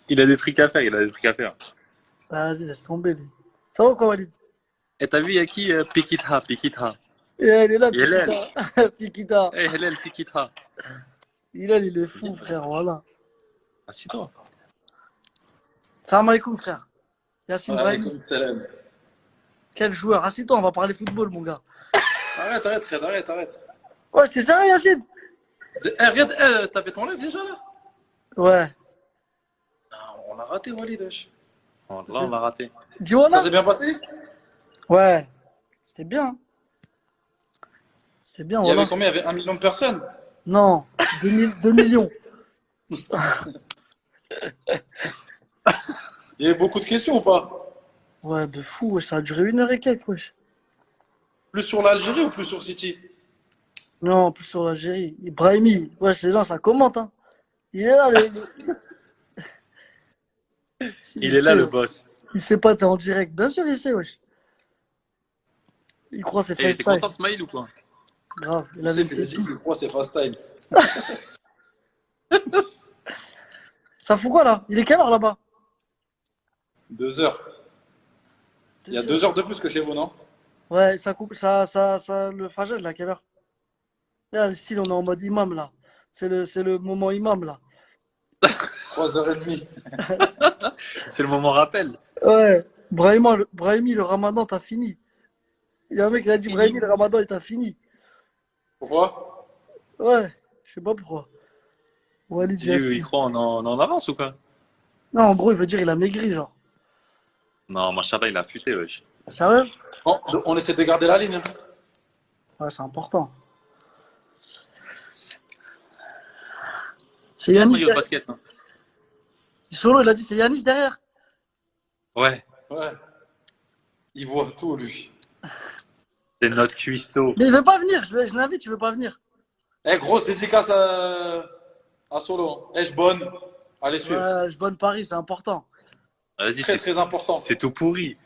Il a des trucs à faire, il a des trucs à faire. Ah, vas-y, laisse tomber, lui. Ça va ou quoi, Walid? Et t'as vu, il y a qui Pikitha, Pikitha. Et elle est là, Hélène. Pikita. Pikita. Eh, Hélène, Pikitha. Il est fou, frère, voilà. Assis-toi. Salam alaikum, frère. Yassine Brahimi. Alaykoum salam. Quel joueur. Assis-toi, on va parler football, mon gars. Arrête, Fred, arrête. Ouais, t'es sérieux, Yassine? Regarde, t'avais ton live déjà là? Ouais. Non, on l'a raté, Walid. Wesh. Bon, là, on l'a raté. Dis voilà. Ça s'est bien passé? Ouais. C'était bien. C'était bien, Il y voilà. avait combien? Il y avait 1 million de personnes? Non, 2 millions. Il y avait beaucoup de questions ou pas? Ouais, de fou, wesh. Ça a duré 1 heure et quelques, wesh. Plus sur l'Algérie ou plus sur City? Non, en plus sur l'Algérie. Brahimi. Wesh, les gens, ça commente, hein. Il est là, Il est là, sait, le wesh. boss. Il sait pas, t'es en direct. Bien sûr, il sait, wesh. Il croit c'est Et il était FaceTime. content, Smile, ou quoi? Grave, il Tu avait sais, fait dit tout. que quoi, c'est fast time. Ça fout quoi, là? Il est quelle heure, là-bas? 2 heures. Il y a 2 heures de plus que chez vous, non? Ouais, ça coupe, le Fajr, il est à quelle heure? Là, le style, on est en mode imam, là. C'est le moment imam, là. 3h30. C'est le moment rappel. Ouais. Brahimi, le ramadan, t'as fini. Il y a un mec qui a dit, Brahimi, le ramadan, il t'a fini. Pourquoi? Ouais, je sais pas pourquoi. Walid Il Yassine. croit en avance ou quoi? Non, en gros, il veut dire il a maigri, genre. Non, machallah, il a futé, wesh. Sérieux? On essaie de garder la ligne. Hein. Ouais, c'est important. C'est Il y a le Yanis maillot de derrière. basket, hein. Solo, il a dit, c'est Yanis derrière. Ouais, Ouais. Il voit tout, lui. c'est notre cuistot. Mais il veut pas venir, je l'invite, il veut pas venir. Grosse dédicace à Solo. Je bonne. Allez, suivre. Ouais, je bonne Paris, c'est important. Vas-y, Très important. c'est tout pourri.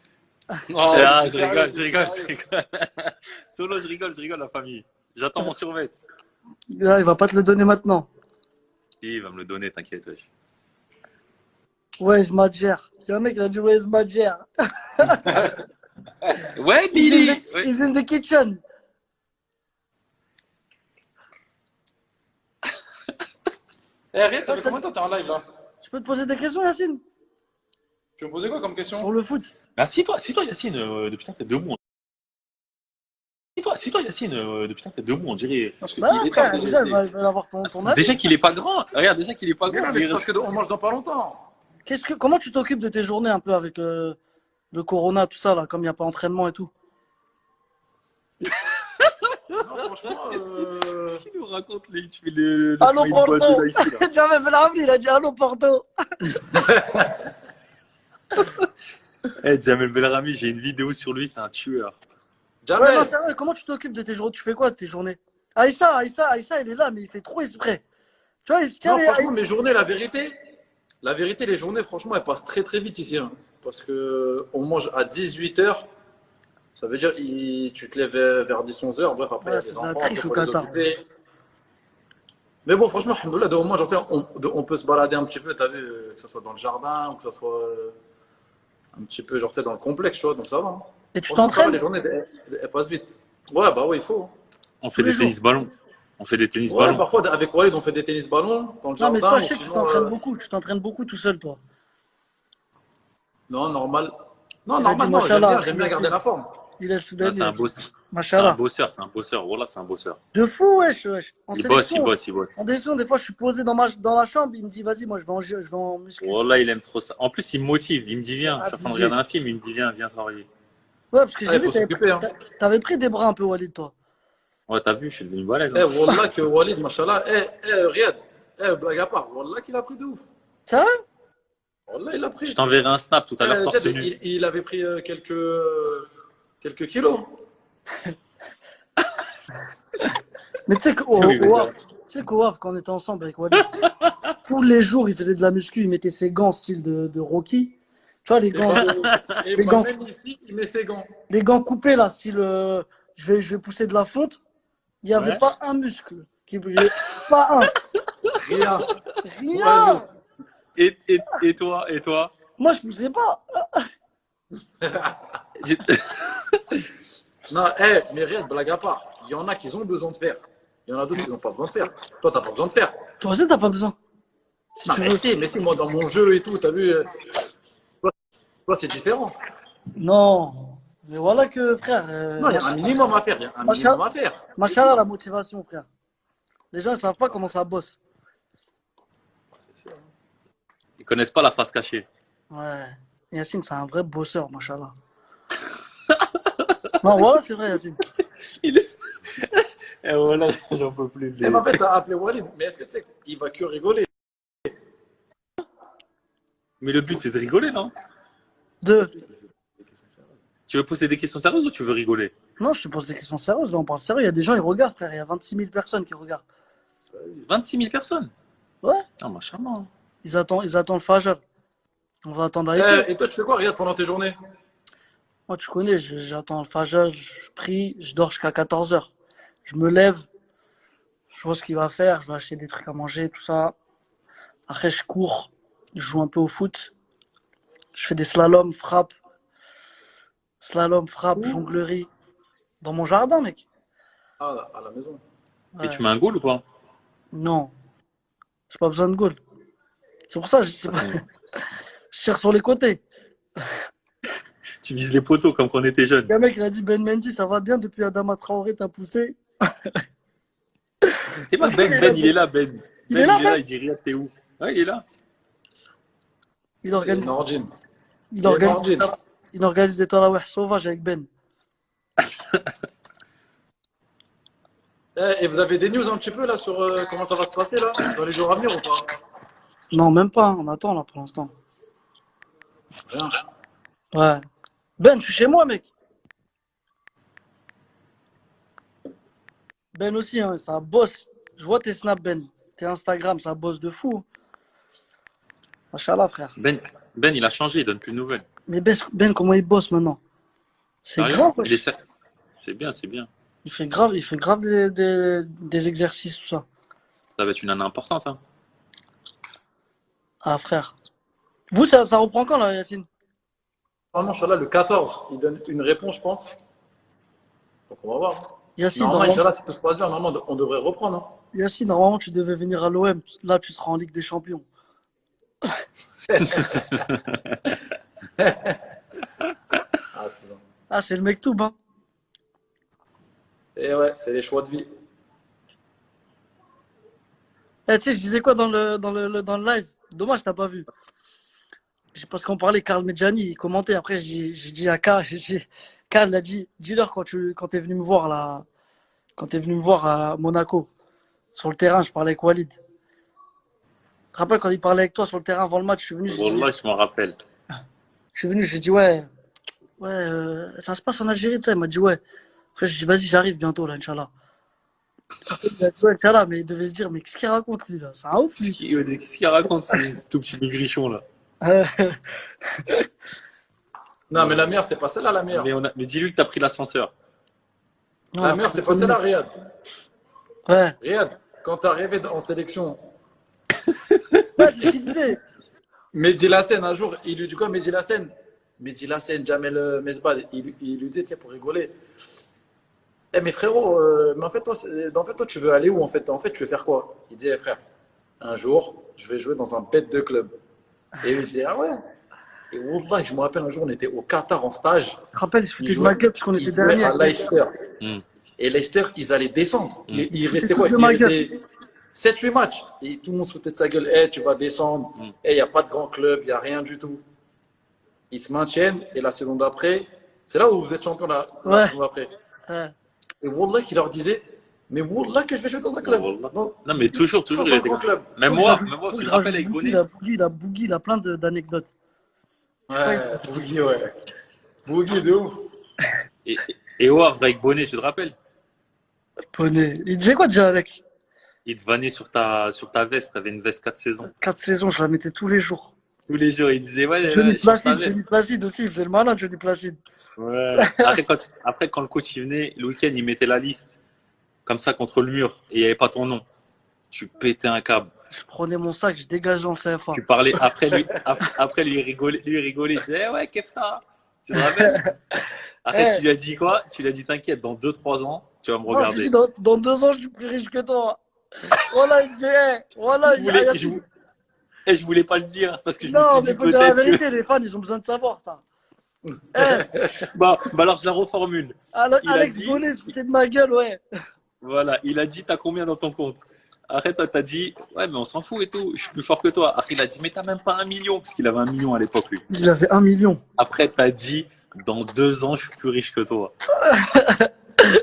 Oh, Ah, c'est je sérieux, rigole, c'est je rigole, je sérieux. rigole. Solo, je rigole, la famille. J'attends mon survêt. Là, il va pas te le donner maintenant. Si, il va me le donner, t'inquiète, wesh. Ouais, Madjer. Il y a un mec qui a dit, ouais, Madjer. Ouais, Billy! Ouais. He's in the kitchen. Arrête, ça fait combien de temps t'es en live, là? Je peux te poser des questions, Yacine? Tu veux me poser quoi comme Sur question? le foot. Assieds-toi, Yacine, depuis que t'es debout. Assieds-toi, Yacine, depuis que t'es debout, on dirait. Parce que Bah, il est frère, tard déjà, déjà. il va avoir ton âge. Déjà qu'il est pas grand. Regarde, déjà qu'il est pas grand. Mais c'est parce qu'on mange dans pas longtemps. Comment tu t'occupes de tes journées un peu avec le corona, tout ça, là, comme il n'y a pas entraînement et tout? Non, franchement, Qu'est-ce qu'il nous raconte, lui? Tu fais le Allô, smiley boss Porto. de ici, là. Jamel Belhamdi, il a dit allô, Porto. Eh, Jamel Belrami, j'ai une vidéo sur lui, c'est un tueur. Ouais, Jamel. non, sérieux, comment tu t'occupes de tes journées? Tu fais quoi de tes journées? Aïssa, il est là, mais il fait trop exprès. Tu vois, il se tient Non, les- franchement, mes journées, la vérité, les journées, franchement, elles passent très très vite ici. Hein. Parce que on mange à 18h. Ça veut dire tu te lèves vers 10-11h. Bref, après, il y Ouais, a c'est des de la enfants, triche après, au faut les Qatar. occuper. Mais bon, franchement, alhamdoulilah, de au moins, genre, on peut se balader un petit peu, t'as vu, que ce soit dans le jardin ou que ce soit un petit peu, genre, tu sais, dans le complexe, tu vois, donc ça va. Hein. Et tu Franchement, ça va, t'entraînes les journées, elles passent vite. Ouais, bah oui, il faut. Hein. On fait tous les des jours? tennis ballons. On fait des tennis Ouais, ballons. parfois, avec Walid, on fait des tennis ballons dans le Non, mais jardin toi, je ou sais que tu sinon. t'entraînes beaucoup. Tu t'entraînes beaucoup tout seul, toi. Non, normal. Non, Il a dit normal, non, Machallah. j'aime bien garder la forme. Il est le Là, Soudani. c'est un boss. C'est un Machallah. bosseur, c'est un bosseur. Voilà, c'est un bosseur. De fou, wesh. En Il bosse, sélection, il bosse, il bosse. en sélection, des fois, je suis posé dans la chambre. Il me dit, vas-y, moi, je vais en muscu. Voilà, il aime trop ça. En plus, il me motive. Il me dit, viens. Je suis en train de Abusé. regarder un film. Il me dit, viens travailler. Ouais, parce que Ah, j'ai il vu, faut s'occuper, hein. t'avais pris des bras un peu, Walid, toi. Ouais, t'as vu, je suis devenu balèze. Eh, Hein. Wallah que Walid, machallah, Riyad, blague à part, Wallah qu'il a pris de ouf. Sérieux? Wallah, il a pris. Je t'enverrai un snap tout à l'heure, torse Peut-être nu. il avait pris quelques kilos. Mais tu sais Oui, mais qu'au Havre, quand on était ensemble avec Walid, tous les jours, il faisait de la muscu. Il mettait ses gants style de Rocky. Tu vois, Et les gants, même ici, il met ses gants. les gants coupés, là, style, je vais pousser de la fonte. Il n'y avait Ouais. pas un muscle qui brillait. Pas un. Rien. Rien. Et toi? Moi, je poussais pas. Tu- Non, mais Riyad, blague à part. Il y en a qui ont besoin de faire. Il y en a d'autres qui n'ont pas besoin de faire. Toi, t'as pas besoin de faire. Toi aussi, t'as pas besoin. Si Non, tu veux. mais si, moi, dans mon jeu et tout, t'as vu, toi, c'est différent. Non. Mais voilà que, frère. Non, il y a un minimum à faire. Il y a un minimum à faire. Machallah, la motivation, frère. Les gens, ils savent pas comment ça bosse. Ils connaissent pas la face cachée. Ouais. Yacine, c'est un vrai bosseur, machallah. Non, voilà, c'est vrai, Yacine. Il est... Et voilà, j'en peux plus. Et en fait, t'as appelé Walid. Mais est-ce que tu sais qu'il va que rigoler? Mais le but, c'est de rigoler, non? Deux. Tu veux poser des questions sérieuses ou tu veux rigoler? Non, je te pose des questions sérieuses. Là, on parle sérieux. Il y a des gens, ils regardent, frère. Il y a 26 000 personnes qui regardent. 26 000 personnes? Ouais. Ah, machallah. Ils attendent le Fajr. On va attendre avec eux. Et toi, tu fais quoi, Riyad, pendant tes journées? Moi, tu connais, j'attends le Fajr, je prie, je dors jusqu'à 14h. Je me lève, je vois ce qu'il va faire, je vais acheter des trucs à manger, tout ça. Après, je cours, je joue un peu au foot. Je fais des slaloms, frappe, jonglerie. Dans mon jardin, mec. Ah, à la maison. Et Ouais. tu mets un goal ou pas? Non, j'ai pas besoin de goal. C'est pour ça que Ah, c'est- je tire sur les côtés. Tu vises les poteaux comme quand on était jeune. Le mec, il a dit Ben Mendy, ça va bien depuis Adama Traoré, t'as poussé. T'es pas Ben, il est là, Ben. Il Ben, est là, il est là, Ben. il dit Riyad, t'es où? Ouais, il est là. Il Et organise, Nordine. il organise, Nordine. il organise des tarawih sauvages avec Ben. Et vous avez des news un petit peu là sur comment ça va se passer là dans les jours à venir ou pas? Non, même pas, hein, on attend là pour l'instant. Rien. Ouais. Ben, je suis chez moi, mec. Ben aussi, hein, ça bosse. Je vois tes snaps, Ben. Tes Instagram, ça bosse de fou. Machallah, frère. Ben, il a changé, il donne plus de nouvelles. Mais Ben, comment il bosse maintenant? C'est Sérieux? grave, Il wesh. est... C'est bien, c'est bien. Il fait grave des exercices, tout ça. Ça va être une année importante, hein. Ah, frère. Vous, ça reprend quand, là, Yacine? Normalement, Inch'Allah, le 14, il donne une réponse, je pense. Donc on va voir. Yacine, Normalement, normalement, Inch'Allah, si tout se passe bien, normalement, on devrait reprendre. Hein. Yacine, normalement, tu devais venir à l'OM. Là, tu seras en Ligue des Champions. Ah, c'est bon. Ah, c'est le mektoub, hein. Et ouais, c'est les choix de vie. Eh, tu sais, je disais quoi dans le live? Dommage, t'as pas vu. Parce qu'on parlait, Karl Medjani, il commentait. Après, j'ai dit à Karl, Karl il a dit, dis-leur quand t'es venu me voir là, quand t'es venu me voir à Monaco, sur le terrain, je parlais avec Walid. Tu te rappelles quand il parlait avec toi sur le terrain avant le match, je suis venu, Wallah, je m'en rappelle. j'ai dit ouais, ça se passe en Algérie, tu sais. Il m'a dit ouais. Après, j'ai dit vas-y, j'arrive bientôt là, Inch'Allah. Après, il a dit ouais, Inch'Allah, mais il devait se dire, mais qu'est-ce qu'il raconte lui là? C'est un ouf lui. Qu'est-ce qu'il raconte, ce tout petit maigrichon, là? Non, mais la meilleure, c'est pas celle-là, la meilleure. Mais dis-lui que t'as pris l'ascenseur. La meilleure, c'est pas celle-là, Riyad. Ouais, Riyad, quand t'es arrivé en sélection, ouais, c'est ce qu'il disait. Mehdi Lassène, un jour, il lui dit quoi, Mehdi Lassène? Mehdi Lassène, Jamel Mesbad, il lui dit, tu sais, pour rigoler. Eh, mais frérot, mais en fait, toi, tu veux aller où en fait? En fait, tu veux faire quoi? Il dit, eh, frère, un jour, je vais jouer dans un bête de club. Et il dit, ah ouais? Et Wallah, je me rappelle un jour, on était au Qatar en stage. Tu te rappelles, il se foutait de jouait- ma gueule parce qu'on était il jouait dernier. à Leicester. Hmm. Et Leicester, ils allaient descendre. Mm. Il se restait foutaient quoi? tous de Il ma restait 7-8 matchs. Et tout le monde se foutait de sa gueule. Eh, tu vas descendre. Mm. Eh, il n'y a pas de grand club, il n'y a rien du tout. Ils se maintiennent. Et la saison d'après, c'est là où vous êtes champion la Ouais. saison d'après. Ouais. Et Wallah, qui leur disait, mais Wallah, que je vais jouer dans un club. Wallah. Non, Non, mais toujours, dans il un était grand comme ça. club. Même moi, tu te rappelles avec Boogie, Bonnet. Boogie, il a plein d'anecdotes. Ouais, Boogie, ouais. Boogie, de ouf. Et au Havre avec Bonnet, tu te rappelles? Poney. Il disait quoi déjà, Alex? Il te vannait sur ta veste. T'avais une veste 4 saisons. 4 saisons, je la mettais tous les jours. Tous les jours, il disait, ouais, Johnny change ta Placide, veste. Johnny Placide aussi, il faisait le malin, Johnny Placide. Ouais. Après, quand le coach il venait, le week-end, il mettait la liste comme ça contre le mur et il n'y avait pas ton nom. Tu pétais un câble. Je prenais mon sac, je dégageais en CFA. Tu parlais après lui il rigolait, il disait, eh ouais, Kefta, tu te rappelles? Après, Eh, tu lui as dit quoi? Tu lui as dit, t'inquiète, dans 2, 3 ans, tu vas me non, je lui dis, regarder. dans 2 ans, je suis plus riche que toi. Voilà, il me dit, voilà, Je il me dit, ah, voulais, je, Yacine. vou- et je voulais pas le dire parce que je me suis Non, mais dit faut dire la peut-être que. vérité, les fans, ils ont besoin de savoir ça. Eh, Bah alors je la reformule. Il a Alex dit, Bonnet se foutait de ma gueule, ouais. voilà, il a dit, t'as combien dans ton compte? Après, toi, t'as dit, ouais, mais on s'en fout et tout, je suis plus fort que toi. Après, il a dit, mais t'as même pas 1 million, parce qu'il avait 1 million à l'époque, lui. Il avait 1 million. Après, t'as dit, dans 2 ans, je suis plus riche que toi.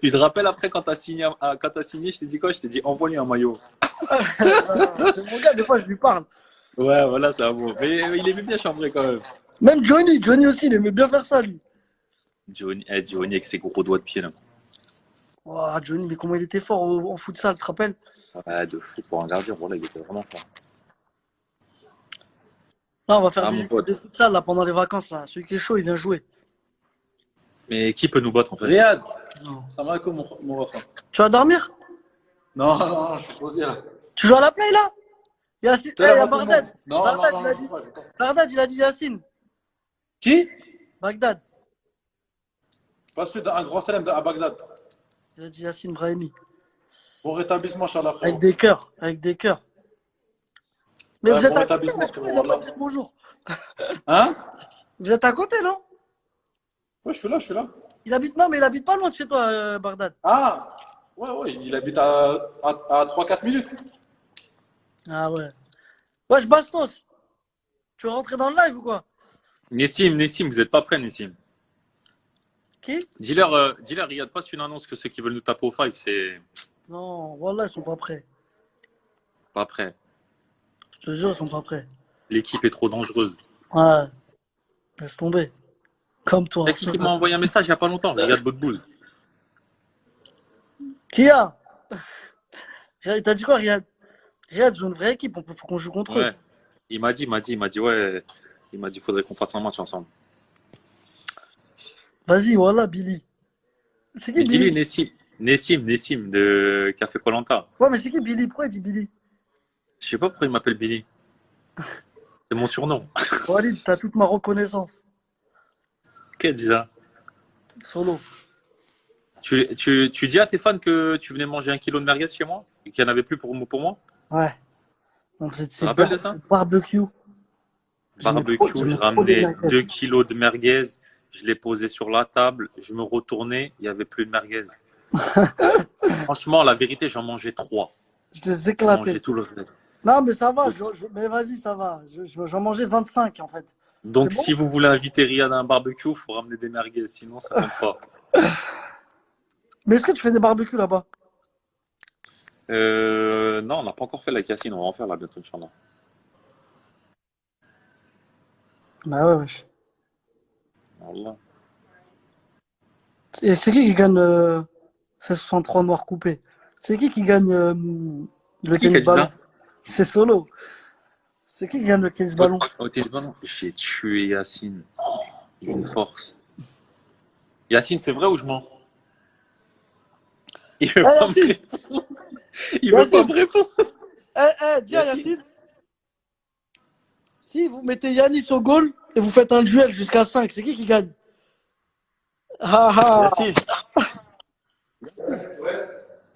Tu te rappelles après, quand t'as signé, je t'ai dit quoi? Je t'ai dit, envoie-lui un maillot. C'est mon gars, des fois, je lui parle. Ouais, voilà, c'est un mot. Mais il aimait bien chambrer quand même. Même Johnny aussi, il aimait bien faire ça, lui. Johnny avec ses gros doigts de pied, là. Oh, Johnny, mais comment il était fort en futsal, tu te rappelles? Ouais, de fou pour un gardien. Voilà, il était vraiment fort. Là, on va faire Ah, mon des pote. futsal là, pendant les vacances. Là. Celui qui est chaud, il vient jouer. Mais qui peut nous battre en fait? Riyad, Non. ça va comme mon refrain. Tu vas dormir? Non, non, je suis posé là. Tu joues à la play, là? Yacine, T'es là, il y a va tout le Bardad. monde. Non, Bardad, non, il non, a je dit. sais pas, je sais pas. Bardad, il a dit Yacine. Qui? Bagdad. Pas celui d'un grand salem à Bagdad. Il a dit Yacine Brahimi. Bon rétablissement, Inch'Allah, Avec frérot. des cœurs. Avec des cœurs. Mais Ouais, vous êtes bon à côté, rétablissement, mais frérot. pourquoi il va pas Wallah. dire bonjour? Hein? Vous êtes à côté, non? Ouais, je suis là, je suis là. Non, mais il habite pas loin de chez toi, Bardad. Ah! Ouais, ouais, il habite à 3-4 minutes. Ah ouais. Wesh, Bastos. Tu veux rentrer dans le live ou quoi? Nessim, vous êtes pas prêts, Nessim? Qui? Dis-leur, Riyad, passe une annonce que ceux qui veulent nous taper au five, c'est Non, voilà, ils sont pas prêts. pas prêt. Je te jure, ils sont pas prêts. L'équipe est trop dangereuse. Ouais. Laisse tomber. Comme Il y toi. a qui m'a envoyé un message il y a pas longtemps. Riyad Botboul. Qui a? T'as dit quoi, Riyad? Riyad joue une vraie équipe, faut qu'on joue contre eux. Ouais. Il m'a dit, ouais. Il m'a dit, faudrait qu'on fasse un match ensemble. Vas-y, voilà, Billy. C'est qui Mais dis-lui, Billy? Nessim de Café Koh Lanta. Ouais, mais c'est qui Billy? Pourquoi il dit Billy? Je sais pas pourquoi il m'appelle Billy. C'est mon surnom. Walid, t'as toute ma reconnaissance. Qui a dit ça? Solo. Tu dis à tes fans que tu venais manger 1 kilo de merguez chez moi et qu'il n'y en avait plus pour moi? Ouais. Donc Tu te rappelles de ça? c'est barbecue. Barbecue, j'ai j'aimais trop les ramené merguez. 2 kilos de merguez, je l'ai posé sur la table, je me retournais, il n'y avait plus de merguez. Franchement, la vérité, j'en mangeais 3. Je les J'ai éclaté. mangé tout le reste. Non, mais ça va. Donc, Mais vas-y, ça va. J'en mangeais 25 en fait. donc C'est bon? si vous voulez inviter Riyad à un barbecue, il faut ramener des merguez, sinon ça compte pas. Mais est-ce que tu fais des barbecues là-bas? Non, on n'a pas encore fait la Cassine, on va en faire là bientôt, Inch'Allah. Bah ouais, wesh. Wallah. Et c'est qui gagne ces 63 noirs coupés? C'est qui gagne le Qui a tennis dit ballon? ça? C'est Solo. C'est qui gagne le tennis ballon? Au tennis ballon, j'ai tué Yacine d'une force. Yacine, c'est vrai ou je mens? Il veut pas me Yacine! répondre. Il veut pas me répondre. Dis à Yacine. Si vous mettez Yanis au goal et vous faites un duel jusqu'à 5, c'est qui gagne? Ah ah! Yacine,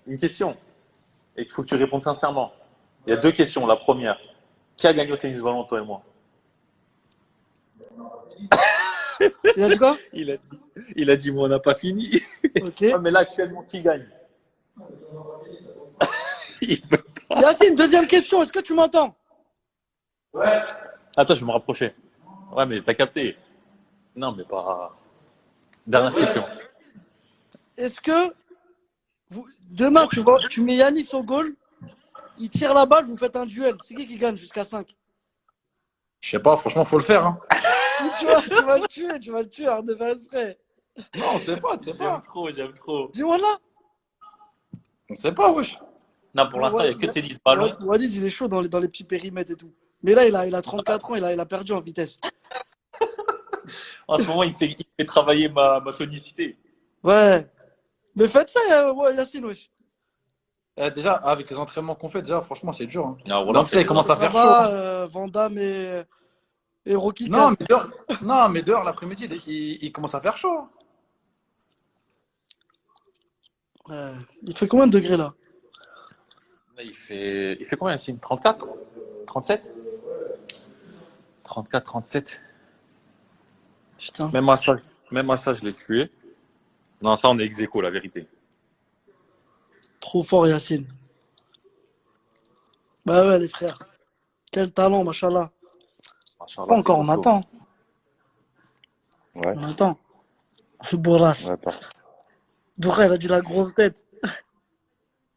une question. Et il faut que tu répondes sincèrement. Il y a 2 questions. La première, qui a gagné au tennis ballon, toi et moi? Il a dit quoi? Il a dit, moi, on n'a pas fini. Ok. Ouais, mais là, actuellement, qui gagne? Il veut pas. Yacine, deuxième question, est-ce que tu m'entends? Ouais. Attends, je vais me rapprocher. Ouais, mais t'as capté. Non, mais pas. Dernière question. Est-ce que demain tu mets Yanis au goal, il tire la balle, vous faites un duel. C'est qui gagne jusqu'à 5? Je sais pas, franchement, faut le faire. Hein. Tu vas le tuer, hein, de faire exprès. Non, on sait pas, tu sais pas. J'aime trop. Dis-moi là. On sait pas, wesh. Non, pour l'instant, il n'y a que tennis ballon. Walid, il est chaud dans les petits périmètres et tout. Mais là, il a 34 ans, il a perdu en vitesse. En ce moment, il fait travailler ma tonicité. Ouais. Mais faites ça, ouais, Yacine, wesh. Déjà, avec les entraînements qu'on fait, déjà, franchement, c'est dur, hein. Non, Mais voilà, en tout cas, il commence à Ça faire chaud, va, hein. Van Damme et Rocky Non, 4. mais dehors, non, mais dehors l'après-midi, il commence à faire chaud, hein. Il fait combien de degrés là? là, il fait combien ici? 34? 37? 34, 37. Putain, Même à ça, même à ça, je l'ai tué. Non, ça, on est ex aequo, la vérité. trop fort Yacine. Bah ouais les frères. Quel talent, machallah. Pas Machallah, c'est encore, on costaud. attend. Ouais, On attend. Boras. ouais, pas. Doura, il a dit la grosse tête.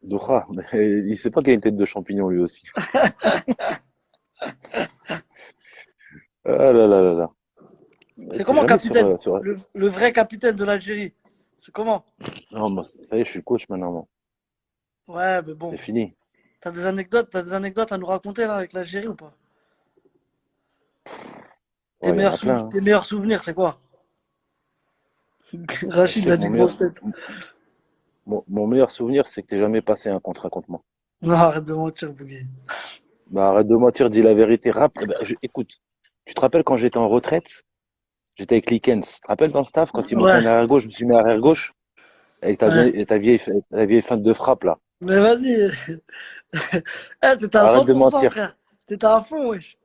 Doha, mais il sait pas qu'il a une tête de champignon lui aussi. Ah là là là là. C'est T'es comment jamais capitaine? sur... Le vrai capitaine de l'Algérie. C'est comment? Non, moi, ça y est, je suis le coach maintenant, moi. Ouais, mais C'est bon. fini. T'as des anecdotes à nous raconter là avec l'Algérie ou pas? Ouais, il y en a plein, hein. Tes meilleurs souvenirs, c'est quoi? Rachid, Je il sais a que dit grosse tête. mon meilleur souvenir, c'est que t'es jamais passé un contrat contre moi. Non, arrête de mentir, Bougui. Bah, arrête de mentir, dis la vérité. Écoute, tu te rappelles quand j'étais en retraite, j'étais avec Likens. Tu te rappelles dans le staff, quand il manquait Ouais, un arrière gauche, je me suis mis arrière gauche avec ouais. ta vieille feinte de frappe, là. Mais vas-y. Eh, t'étais à Arrête de 100%, mentir. frère. T'étais à fond, wesh.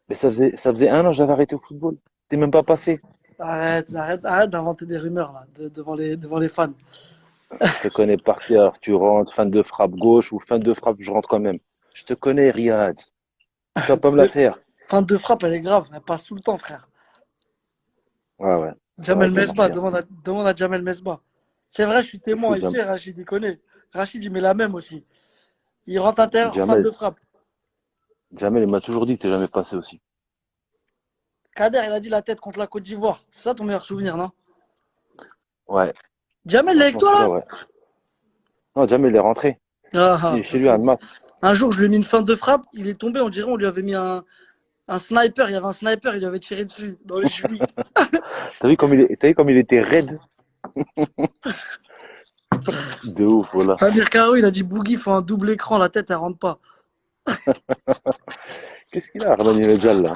Mais ça faisait un an que j'avais arrêté au football. T'es même pas passé. Arrête d'inventer des rumeurs là, devant les fans. Je te connais par cœur. Tu rentres, feinte de frappe gauche ou feinte de frappe, je rentre quand même. Je te connais, Riyad. Tu vas pas me la Mais faire. fin de frappe, elle est grave, elle passe tout le temps, frère. Ouais, ouais. C'est vrai Jamel qu'elle marche Mesbah, bien. demande à Jamel Mesbah. C'est vrai, je suis C'est fou, témoin ici, Rachid, il connaît. Rachid, il met la même aussi. Il rentre à terre, fin Jamel, de frappe. Jamel, il m'a toujours dit que t'es jamais passé aussi. Kader, il a dit la tête contre la Côte d'Ivoire. C'est ça ton meilleur souvenir, non? Ouais, Jamel, il est avec franchement, toi celui-là, là? ouais. Non, Jamel, il est rentré. Ah, Il ah, est chez parce lui que à Annemasse. un jour, je lui ai mis une fin de frappe, il est tombé, on dirait, on lui avait mis un sniper, il y avait un sniper, il lui avait tiré dessus, dans les chevilles. T'as vu comme il était raide? De ouf, voilà. Amir Karo, il a dit Boogie, faut un double écran, la tête, elle rentre pas. Qu'est-ce qu'il a, Armani Medjal, là?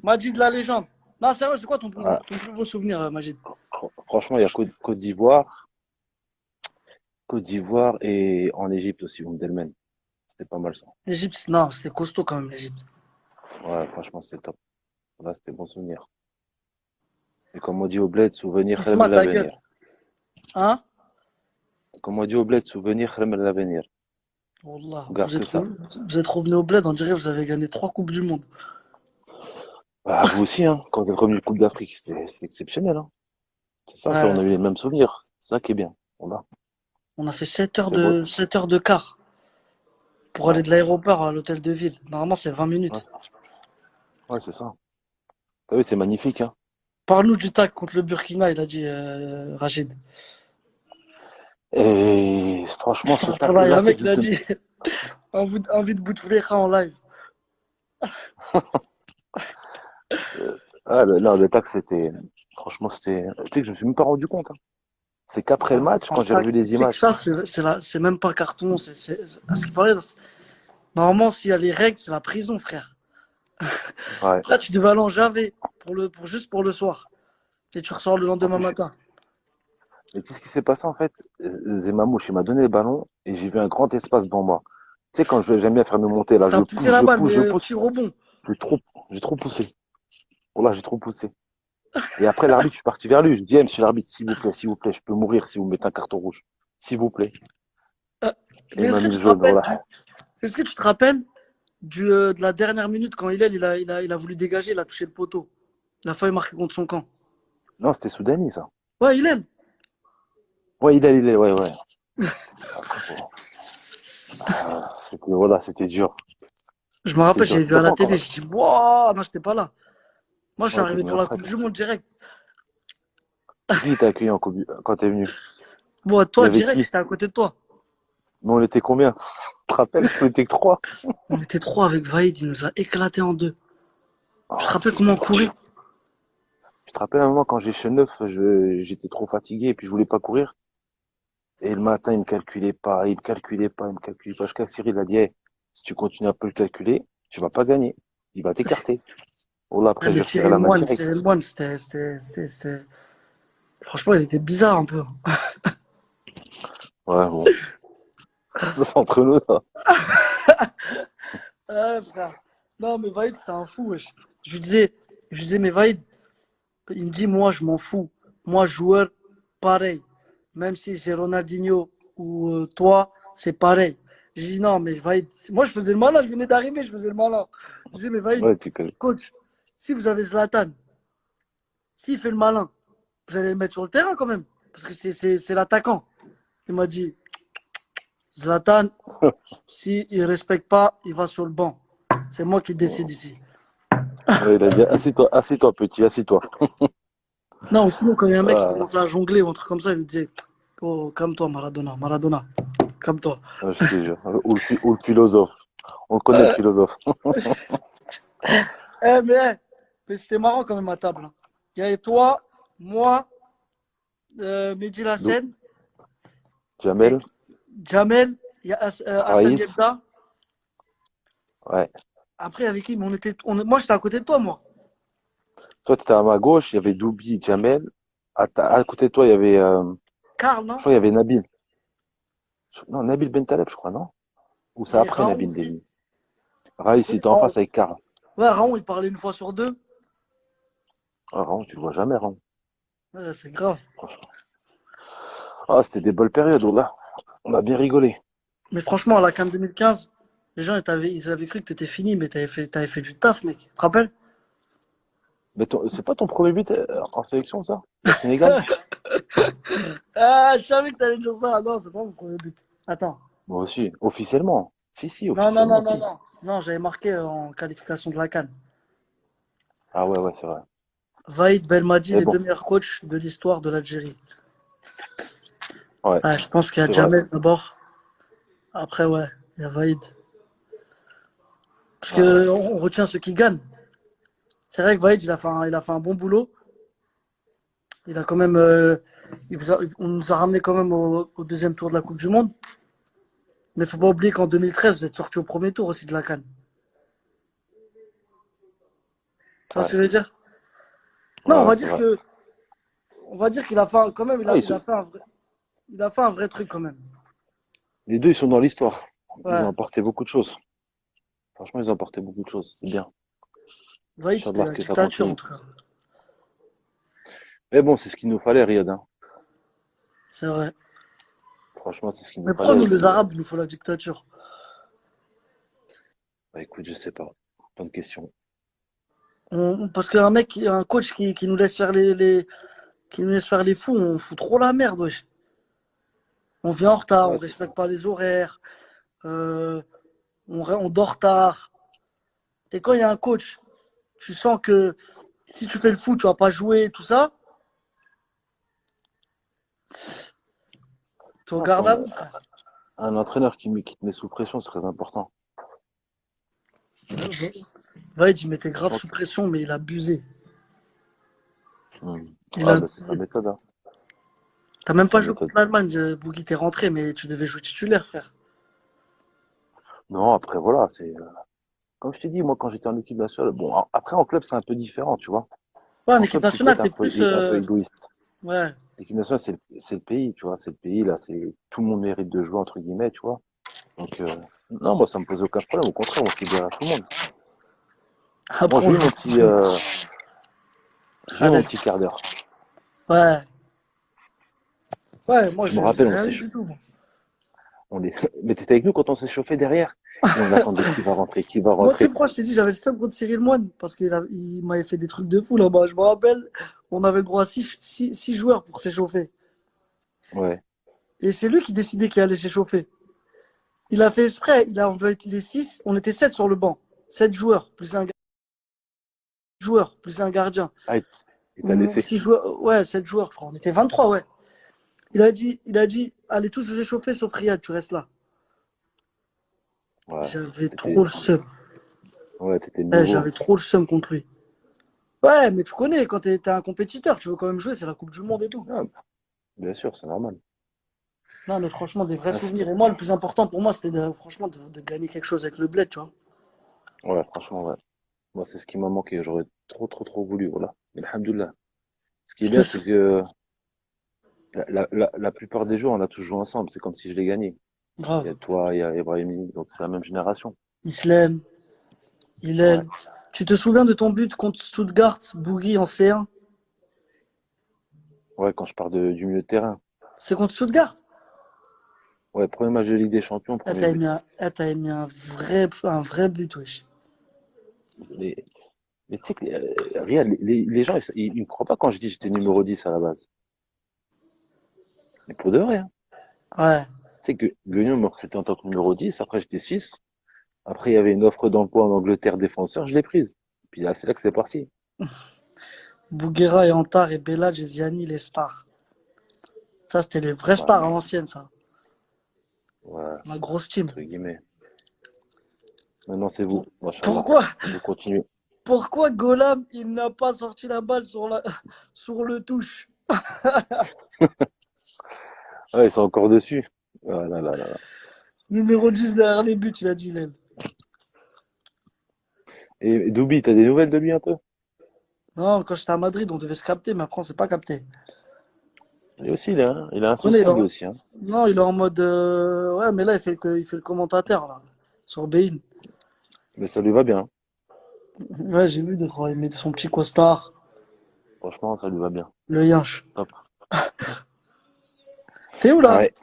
Majid la légende. Non, sérieux, c'est quoi Ah, ton plus beau souvenir, Majid? franchement, il y a Côte d'Ivoire et en Égypte aussi, Delmen. C'était pas mal ça. L'Égypte, non, c'était costaud quand même, l'Égypte. Ouais, franchement, c'était top. Là, c'était bon souvenir. Et comme on dit au bled, souvenir, khair Isma, min ta gueule. l'avenir. Hein? Comme on dit au bled, souvenir, khair min l'avenir. Wallah, On garde que ça. vous êtes revenu au bled, on dirait que vous avez gagné 3 coupes du monde. Bah, vous aussi, hein. Quand vous êtes revenu Coupe d'Afrique, c'était exceptionnel, hein. C'est ça, on Ouais, a eu les mêmes souvenirs. C'est ça qui est bien. Voilà. on a fait C'est beau. 7 heures de car pour aller Ouais. de l'aéroport à l'hôtel de ville. Normalement, c'est 20 Ouais, minutes. ouais, c'est ça. T'as vu, c'est magnifique, hein. Parle-nous du tac contre le Burkina, il a dit Rachid. Et franchement, ce Voilà, il y a tacle-là, un tu sais mec que qui a dit envie de Bouteflika en live. le tacle, franchement, tu sais que je me suis même pas rendu compte, hein. C'est qu'après le match, quand j'ai revu Tu les sais que images. ça, c'est même pas carton. À ce qui paraît, normalement, s'il y a les règles, c'est la prison, frère. Ouais. Là, tu devais aller en Javé juste pour le soir. Et tu ressors le En lendemain plus, matin. mais qu'est-ce qui s'est passé, en fait? Zemamouche, il m'a donné le ballon et j'ai vu un grand espace devant moi. Tu sais, quand j'aime bien faire me monter, là, T'as poussé la balle, mais je petit pousse. rebond. J'ai trop, j'ai trop poussé. Voilà, j'ai trop poussé. Et après l'arbitre, je suis parti vers lui. Je dis, monsieur l'arbitre, s'il vous plaît, je peux mourir si vous me mettez un carton rouge. S'il vous plaît. Euh, Et mais il m'a mis le jaune, voilà. est-ce que tu te rappelles de la dernière minute quand il a voulu dégager, il a touché le poteau. Il a failli marquer contre son camp. Non, c'était Soudani, ça. Ouais, il aime. Ouais, ouais, ouais. Ah, frérot. Voilà, c'était dur. Je me C'était rappelle, dur. j'ai vu T'étais à pas la télé, encore. j'ai dit, waouh, non, j'étais pas là. Moi, je suis Ouais, t'es arrivé venu pour la après, Coupe toi. du Monde direct. Qui t'a accueilli quand t'es venu? Bon, Il y toi, avait direct, qui? j'étais à côté de toi. Mais on était combien? Tu te rappelles? On était que trois. On était trois avec Vaïd, il nous a éclaté en deux. Tu te Oh, rappelles c'était comment on dur. courait? Tu te rappelles un moment quand j'ai chez neuf, j'étais trop fatigué et puis je voulais pas courir. Et le matin, il me calculait pas, il me calculait pas, il me calculait pas. Jusqu'à que Cyril a dit, hey, si tu continues un peu le calculer, tu vas pas gagner. Il va t'écarter. Oh là, Ouais, après, mais j'ai retiré la main direct. Cyril Moine, franchement, il était bizarre un peu. Ouais, bon. Ça, c'est entre nous, ça. Ouais, frère. Non, mais Vaïd, c'était un fou, wesh. Je lui disais, mais Vaïd, il me dit, moi, je m'en fous. Moi, joueur, pareil. Même si c'est Ronaldinho ou toi, c'est pareil. J'ai dit, non, mais Vaïd, moi, je faisais le malin, je venais d'arriver, je faisais le malin. Je disais, mais Vaïd, Ouais, tu connais. coach, si vous avez Zlatan, s'il fait le malin, vous allez le mettre sur le terrain quand même. Parce que c'est l'attaquant. Il m'a dit, Zlatan, s'il ne respecte pas, il va sur le banc. C'est moi qui décide ici. Ouais, il a dit, assis-toi, petit, assis-toi. Non, sinon, quand il y a un mec qui Ah, commence à jongler ou un truc comme ça, il lui disait, oh, calme-toi, Maradona, Maradona, calme-toi. je te jure. Ou le philosophe. On le connaît, le philosophe. Mais c'était marrant quand même à table, hein. Il y avait toi, moi, Mehdi Dou- Lassène, et Jamel, Jamel, il y a Hassan Raïs, Yebda. ouais. Après, avec qui? Mais moi, j'étais à côté de toi, moi. Toi, tu étais à ma gauche, il y avait Doubi, Jamel. À côté de toi, il y avait, Karl, je non? crois, il y avait Nabil. Non, Nabil Bentaleb, je crois, non? Ou c'est Et après Raon Nabil aussi. Devi. Raïs, il Oui, était en Raon. face avec Karl. Ouais, Raon, il parlait une fois sur deux. Ah, Raon, tu le vois jamais, Raon. Ouais, c'est grave. Franchement. Ah, c'était des belles périodes, oh là. On a bien rigolé. Mais franchement, à la CAN 2015, les gens, ils avaient cru que t'étais fini, mais t'avais fait du taf, mec. Tu te rappelles? Mais c'est pas ton premier but en sélection, ça? Au Sénégal? Ah, je savais que t'allais dire ça. Non, c'est pas mon premier but. Attends. Moi aussi, officiellement. Si, si, Non, non, non, officiellement, non, si. non. Non, j'avais marqué en qualification de la CAN. Ah ouais, ouais, c'est vrai. Vaïd Belmadi, Mais les deux bon, meilleurs coachs de l'histoire de l'Algérie. ouais, Ah, je pense qu'il y a c'est vrai. Jamel d'abord. Après, ouais, il y a Vaïd. Parce Ouais, ouais. qu'on retient ceux qui gagnent. C'est vrai que Vaïd, il a fait un bon boulot. Il a quand même, on nous a ramené quand même au deuxième tour de la Coupe du Monde. Mais faut pas oublier qu'en 2013, vous êtes sorti au premier tour aussi de la CAN. Tu vois ce Ouais, que je veux dire? Non, ouais, ouais, c'est vrai. on va dire qu'il a fait quand même, Ah, il a fait un vrai truc quand même. les deux, ils sont dans l'histoire. Ils ont Ouais. apporté beaucoup de choses. Franchement, ils ont apporté beaucoup de choses. C'est bien. Vaïd, c'était Inch'Allah la que ça dictature en continue. tout cas. Mais bon, c'est ce qu'il nous fallait, Riyad, hein. C'est vrai. Franchement, c'est ce qu'il nous Mais pourquoi fallait. nous, Et les puis, Arabes, il nous faut la dictature? bah, écoute, je sais pas. Bonne question. Parce qu'un mec, un coach qui nous laisse faire qui nous laisse faire les fous, on fout trop la merde, wesh. On vient en retard, on Ouais, c'est ça. respecte pas les horaires, euh, on dort tard. Et quand il y a un coach, tu sens que si tu fais le fou, tu vas pas jouer, tout ça, tu Non, regardes à vous, frère. un entraîneur qui te met sous pression, c'est très important. Vaïd, il mettait grave Franchement, sous pression, mais il a abusé. hmm. Il a Ah, bah, c'est sa abusé. méthode, hein. T'as C'est même sa pas joué méthode. contre l'Allemagne, Bougui, t'es rentré, mais tu devais jouer titulaire, frère. Non, après, voilà, comme je t'ai dit, moi, quand j'étais en équipe nationale, bon, après, en club, c'est un peu différent, tu vois. Ouais, en En équipe club, tu peux nationale, être t'es plus. un peu égoïste. Ouais. L'équipe nationale, c'est le pays, tu vois. C'est le pays, là, tout le monde mérite de jouer, entre guillemets, tu vois. Donc, non, moi, ça me posait aucun problème. Au contraire, on se libérait à tout le monde. Moi, Après, on joue. j'ai eu mon Allez. petit quart d'heure. Ouais. Ouais, moi, Je me j'ai rappelle, rien eu du tout, moi. on est, mais t'étais avec nous quand on s'est chauffé derrière. Et on attendait qui va rentrer, qui va Moi, tu sais rentrer. pourquoi je t'ai dit, j'avais le seum contre Cyril Moine, parce il m'avait fait des trucs de fou là-bas. Je me rappelle, on avait le droit à six joueurs pour s'échauffer. Ouais, Et c'est lui qui décidait qui allait s'échauffer. Il a fait exprès, il a envoyé les 6, on était 7 sur le banc. 7 joueurs, plus un gardien. ah, il t'a Ou laissé. 6 joueurs, ouais, 7 joueurs, je crois. On était 23, ouais. Il a dit, allez tous vous échauffer sauf Riyad, tu restes là. Ouais, J'avais trop t'étais, le seum. ouais, t'étais Ouais, nouveau. j'avais trop le seum contre lui. Ouais, mais tu connais, quand t'es un compétiteur, tu veux quand même jouer, c'est la Coupe du Monde et tout. Ah, bien sûr, c'est normal. Non, mais franchement, des vrais Ah, souvenirs. Et moi, le plus important pour moi, c'était franchement de gagner quelque chose avec le bled, tu vois. ouais, franchement, ouais. Moi, c'est ce qui m'a manqué. J'aurais trop, trop, trop voulu, voilà. Mais alhamdoulilah. Ce qui est Je te bien, c'est que la plupart des jours, on a tous joué ensemble. C'est comme si je l'ai gagné. Il y a grave. toi, il y a Ibrahimi, donc c'est la même génération. Islem, Ouais. Hillel. Tu te souviens de ton but contre Stuttgart, Bougui en C1? Ouais, quand je parle du milieu de terrain. C'est contre Stuttgart? Ouais, premier match de Ligue des Champions, Ah, premier but. t'as mis un vrai but, wesh. Les- Mais tu sais que, regarde, les gens, ils me croient pas quand je dis que j'étais numéro 10 à la base. Mais pour de vrai, hein. Ouais. Tu sais que Guignon m'a recruté en tant que numéro 10, après j'étais 6. Après, il y avait une offre d'emploi en Angleterre défenseur, je l'ai prise. Puis là, c'est là que c'est parti. Bouguera et Antar et Belal et Ziani, les stars. Ça, c'était les vrais Ouais, stars à l'ancienne, ça. ouais, La grosse team. entre guillemets. Maintenant, c'est vous, machallah. Pourquoi, Vous continuez. pourquoi Golam, il n'a pas sorti la balle sur le touche? Ouais, ils sont encore dessus. Ah là là là là. Numéro 10 derrière les buts, il a dit Hillel. Et Doubi, t'as des nouvelles de lui un peu? Non, quand j'étais à Madrid, on devait se capter, mais après, on s'est pas capté. Lui aussi, il est On est insociable, lui là. aussi, hein. Non, il est en mode. Ouais, mais là, il fait le commentateur, là, sur Bein. Mais ça lui va bien. Ouais, j'ai vu il met son petit costard, Franchement, ça lui va bien. le yinche. Top. T'es où, là? Ouais,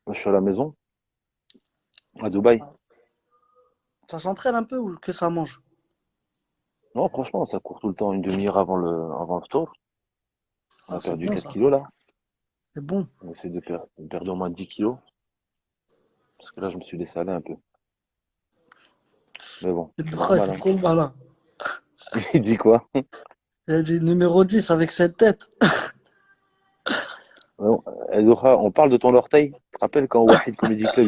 moi, je suis à la maison, à Dubaï. Ça s'entraîne un peu ou que ça mange? Non, franchement, ça court tout le temps, une demi-heure avant le tour. On Ah, a c'est perdu bon, 4 ça. kilos, là. C'est bon. On essaie de perdre au moins 10 kilos. Parce que là, je me suis laissé aller un peu. Mais bon, Et c'est Doura, il normal, fait hein. trop le malin. Il dit quoi? Il a dit numéro 10 avec cette tête. Ouais, Zohra, on parle de ton orteil. Tu te rappelles quand Wahid Comedy Club